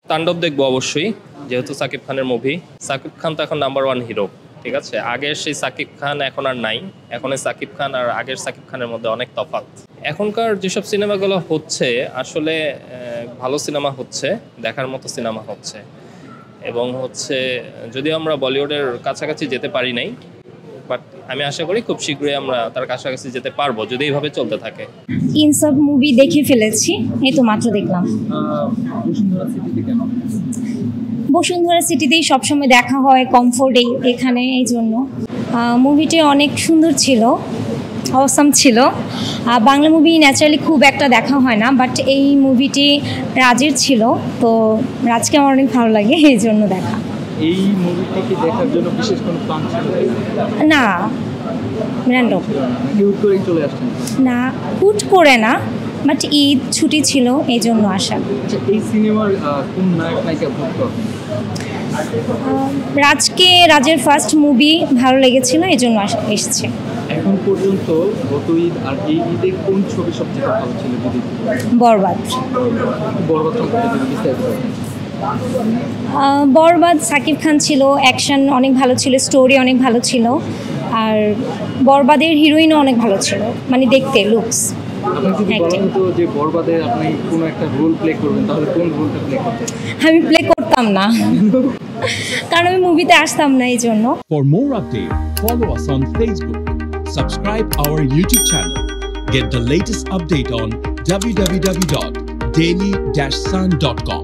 তাণ্ডব দেখবো অবশ্যই, যেহেতু সাকিব খানের মুভি। সাকিব খান তো এখন নাম্বার 1 হিরো, ঠিক আছে। আগের সেই সাকিব খান এখন আর নাই। এখন সাকিব খান আর আগের সাকিব খানের মধ্যে অনেক তফাৎ। এখনকার যেসব সিনেমাগুলো হচ্ছে আসলে ভালো সিনেমা হচ্ছে, দেখার মতো সিনেমা হচ্ছে, এবং হচ্ছে যদিও আমরা বলিউডের কাছাকাছি যেতে পারি নাই, বাট আমি আশা করি খুব শীঘ্রই আমরা তার কাছাকাছি যেতে পারবো যদি এইভাবে চলতে থাকে। ইনসাফ মুভি দেখে ফেলেছি, এই তো মাত্র দেখলাম। বসুন্ধরা সিটিতেই সবসময় দেখা হয়, কমফোর্টেই এখানে, এই জন্য। মুভিটি অনেক সুন্দর ছিল, অসাম ছিল। বাংলা মুভি ন্যাচারালি খুব একটা দেখা হয় না, বাট এই মুভিটি রাজের ছিল, তো রাজকে আমার অনেক ভালো লাগে, এই জন্য দেখা। এই মুভিটি কি দেখার জন্য বিশেষ কোনো প্ল্যান ছিল? না, র্যান্ডম। হুট করেই চলে আসছেন? না, হুট করে না, বাট ঈদ ছুটি ছিল, এই জন্য আসা। এই সিনেমার কোন নায়ক নায়িকা ভক্ত? রাজের ফার্স্ট মুভি ভালো লেগেছিল, এই জন্য এসেছে। এখন পর্যন্ত গত ঈদ আর এই ঈদে কোন ছবি সবচেয়ে ভালো ছিল? যদি বরবাদ। বরবাদ সম্পর্কে যদি বিস্তারিত বলেন। বরবাদ সাকিব খান ছিল, অ্যাকশন অনেক ভালো ছিল, স্টোরি অনেক ভালো ছিল, আর বরবাদের হিরোইনও অনেক ভালো ছিল, মানে দেখতে লুকস। আপনি যদি বলেন তো যে বরবাদে আপনি কোনো একটা রোল প্লে করবেন, তাহলে কোন রোলটা প্লে করতেন? আমি প্লে করতাম না, কারণ আমি মুভিতে আসতাম না, এই জন্য। For more updates, follow us on Facebook. Subscribe our YouTube channel. Get the latest update on www.daily-sun.com.